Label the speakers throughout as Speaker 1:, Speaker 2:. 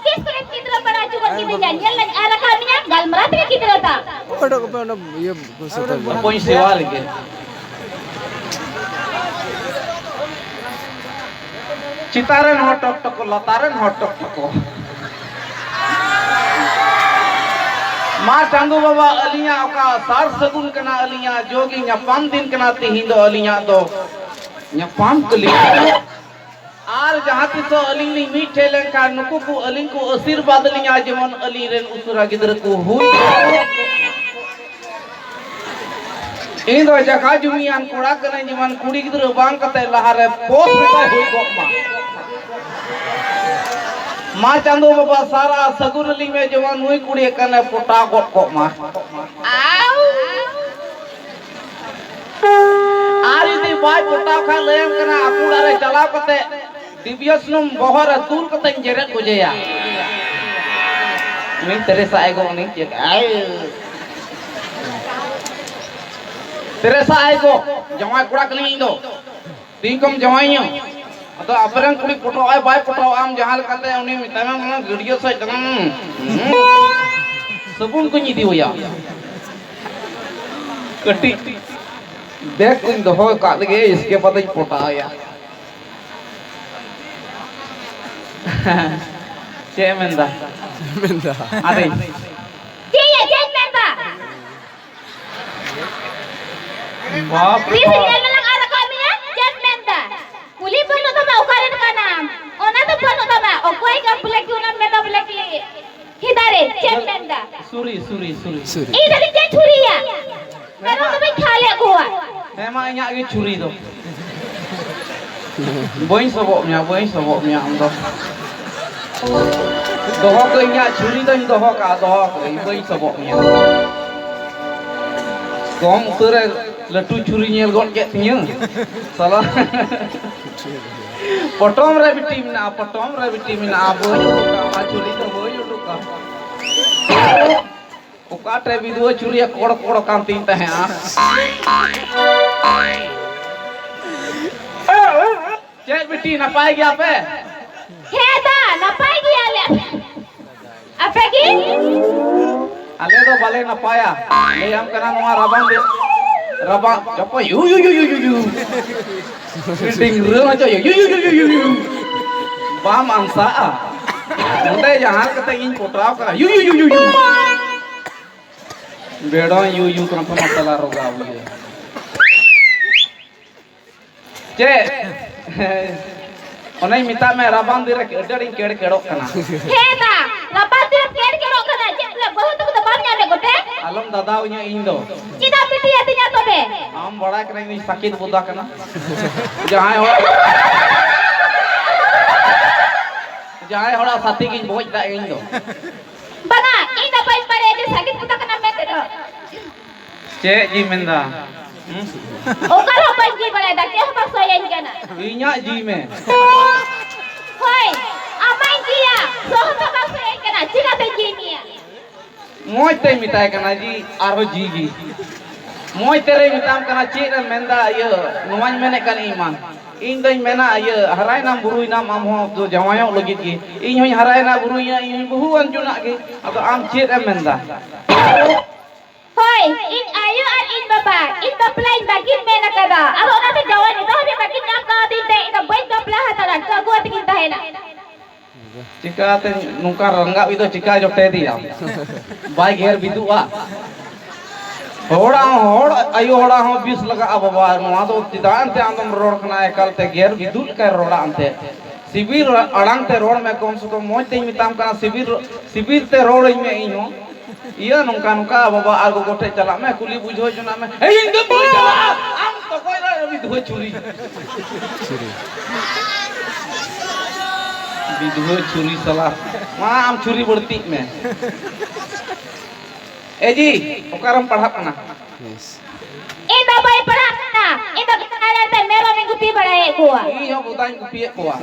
Speaker 1: Kis ko yung kidra para cukup kita janjian lagi arah kami ya gal merata ke kidra ta.
Speaker 2: Ada apa nak ya kusata.
Speaker 3: Poin sewa lagi. Citaran hotok toko, lataran hotok toko. माँ चांदो बाबा अलिया ओका सार सगुन कना अलिया जोगी न्यापाम दिन कना तिहिंदो अलिया दो न्यापाम कली are जहाँ तिसो अलिंग लिंग मीठे लेंका नुकु को अलिंग को आशीर्वाद लिया जेमन अली रेन उसुरा गिदर को हुई इन दो जगह जुमियान कोड़ा कने जेमन कुड़ी गिदर बांग कते लहारे पोस बेटा हुई गोमा माँ चांदो बाबा सारा सगुन अली में जवान हुई कुड़ी कने पोटा गोट को माँ आरी दी बाय पोटा खा लेम कना अपुड़ा रे चला कते दिव्यस्नुम बहर दूर कते जेरे को जेया मैं तेरे साए को नहीं चेक तेरे साए को जवाई कुड़ा कने इंदो तीकम जवाईयो तो अपरन कुड़ी पोटो आय बाय पोटो आम जहाल करते हैं उन्हें मिटाना मना वीडियो से तंग सबून को नहीं दिया कटी देख इन दो काट गए इसके पता ही पोटा आया चे मेंदा अरे
Speaker 1: Cie menta.
Speaker 3: बाप रे
Speaker 1: Bisa lang arah kami ya cie menta. Kuli penuh sama ukaran kanam. Ona tu penuh sama. Okoi ka black una meta black li. Hidare cie menta.
Speaker 3: Suri Suri Suri
Speaker 1: Ini dari cie curi ya. Kalau tu baik khale gua.
Speaker 3: emang nyak ge curi do boy soboknya am do doho ke nyak curi do doho ka doho ke boy soboknya kom tere latu curi nyel got ke tinya salah potom re biti mina boy ka curi to boy utuka ओका tray विदुआ चुरिया कोड़ काम तीन ते हैं check बेटी ना पाए गया पे
Speaker 1: Heda, napai gya le. Apa ki?
Speaker 3: अले तो भले ना पाया ले हम कना नुआ रबा जपो यू फिटिंग रेना चाहिए यू बाम अंसा मुंडे जहां कते इन पोटराव का यू बेड़ो यू कौन सा मसाला रोगा हुई चे ओने मिता में रबान दिरे अडड़ी केड़ो कना
Speaker 1: Heda, napai tu kero kana cie बहुत तो बाम nya gote.
Speaker 3: आलम दादा उnya इंदो
Speaker 1: Cida piti atinya to be.
Speaker 3: आम बड़ा करे नि साकित बुदा कना जहां होड़ा साथी की बोझ दा इंदो
Speaker 1: Banga, ini napai pare je sakit puta kana mete do.
Speaker 3: चे जी मेंदा
Speaker 1: Okar apa ji pare da ke apa soyen kana.
Speaker 3: इnya जी में
Speaker 1: Hoi, apa ji ya? So to ka soyen kana cida te ji ni ya.
Speaker 3: मोय ते मिताय कना जी आरो जी मोय तेरे मिताम कना चे रे मेंदा ये नुवान मेने कन ईमान इन दई मेना ये हराय नाम बुरुई नाम आम हो जो जवायो लगित की इन होई हराय ना बुरुई इन बहु अंजुना के अब आम चे रे मेंदा
Speaker 1: Hoi, in ayu at in baba, in baplay bagin mena kada. Ado na te jawan ito habi bagin na ka dinte ito boy kapla hataran sa gua tingin tahena.
Speaker 3: चिका ते नुका रंगा बिदो चिका जोटे दिया बाय घेर बिदुआ होड़ा आयो होड़ा हो 20 लगा बाबा नुआ तो तिदान ते आंदम रोड खना एकल ते घेर बिदुल के रोड़ा अंते सिबिर अड़ांग ते रोड में कम से कम मोय ते मिताम कना सिबिर ते रोड में इनो इया नुका बाबा आगो गोठे चला मैं कुली बुझो जना में ए इंदे बोल चला आम तो कोई रा बिदुआ चुरी बिदुआ छुरी सला मां आम छुरी बढ़ती में ए जी ओकारम पढ़ा पना
Speaker 1: Ito boy pala na. Ito kita te mero ni gupi barae gua.
Speaker 3: ई हो बुदाई गुपिए कोआ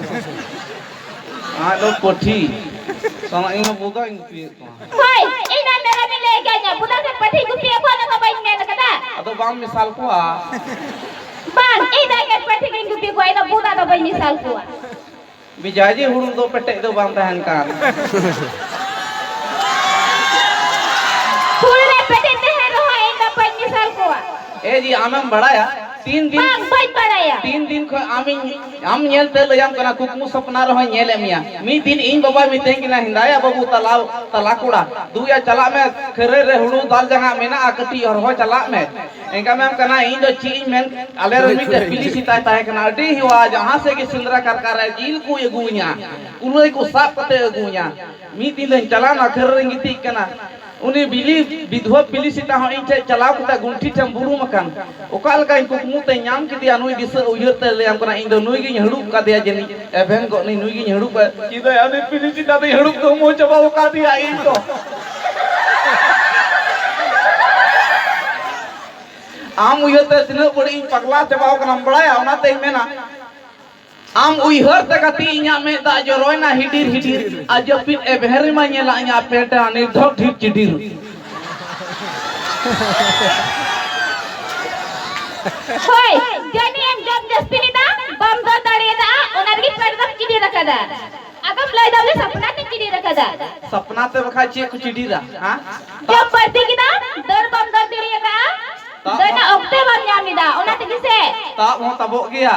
Speaker 3: आ लो कोठी सना ई हो बुदाई गुपिए कोआ
Speaker 1: Hoi, ina mero ni lege nya. Buda se pati gupi ko na ka bain mena kada.
Speaker 3: अदो बाम मिसाल कोआ
Speaker 1: Bang, ina ke pati gupi ko ina buda ka bain misal ko.
Speaker 3: बिजाजी हुड़ू दो पेटे दो बांग तहन कान
Speaker 1: Hulu na pwede tayo rohain na panyasal ko ah.
Speaker 3: ए जी आमें बड़ाया 3 दिन
Speaker 1: Bang, ba't paraya?
Speaker 3: 3 दिन को आम नेल ते लयम कना कुकमु सपना रहो नेले मिया मी दिन इन बाबा मी तें किना हिंदाया बाबू तलाकुड़ा दुया चला में खरे रे हुड़ू दाल जंगा मेना आकटी और हो चला में एंका में कना इन दो चीज में आले रमी ते पिली सीता ताहे कना अडी हिवा जहां से कि सिंदरा कर रे जील को एगुnya उलोय को साप कते एगुnya मी दिन चला ना खरे रिंगिती कना उनी बिली विधवा पिली सीता हो इन चलाव कता गुंठी ठम बुरु मकान ओकाल का इनको मुते न्याम के दिया नुई दिस उयर ते ले हमकना इन दो नुई गी हड़ुप का दिया जनी एवेन को नुई गी हड़ुप किदो याने पिली सीता दे हड़ुप तो मो चबा ओका दिया इन तो आम उयर ते तिन बड़ी पगला चबा ओकना बड़ाया ओना ते मेना आम उइहर तकती इnya में दा जरोयना हिडिर हिडिर अजपिन एबहर मा नेला इnya पेटा ने धक ठीक चिडिर
Speaker 1: Hoy, jani yang jam jasti nita, bam do tadi ita, onargi pernah kiri rakada. Agam mulai dahulu sapna te kiri rakada.
Speaker 3: सपना ते बखा चे कुछ चिडिरा हां
Speaker 1: Jam berarti kita, dor bam do tadi ita, dor na okte bam nyam nita, onate kise.
Speaker 3: ता वो तबो गया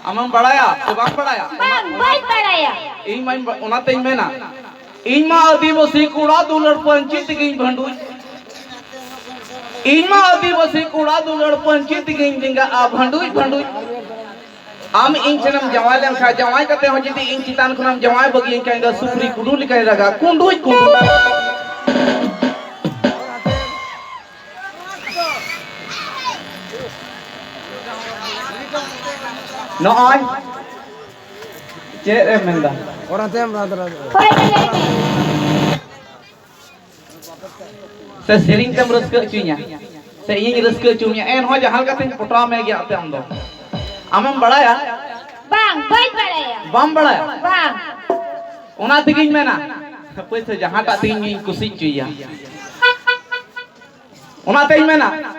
Speaker 3: अमन बड़ाया सुबह बड़ाया
Speaker 1: Bang, ba't paraya?
Speaker 3: In mine ओना ते मेना इन मा आदिवासी कूड़ा दुलड़ पंचित गिन भंडू इन मा आदिवासी कूड़ा दुलड़ पंचित गिन दिंगा आ भंडू भंडू आम इन चनम जवालेम खा जवाई कते हो जिति इन चितान खुनम जवाई बगी इन काइंदा सुपरी कुडू लिकाय लगा Kundu Kundu No ay. Cek emenda.
Speaker 2: Orang tem rada.
Speaker 1: Hoy, kaya ni.
Speaker 3: Se sering tem rasa cunya. Se ini rasa cunya. En ho jahal kate putra में गया ते हम दो. Amam बड़ा या.
Speaker 1: Bang, ba't paraya?
Speaker 3: Bam बड़ा या.
Speaker 1: Bang.
Speaker 3: Ona tigin में ना. Pues जहाँ ता tigin कुछ चुया. Ona tigin में ना.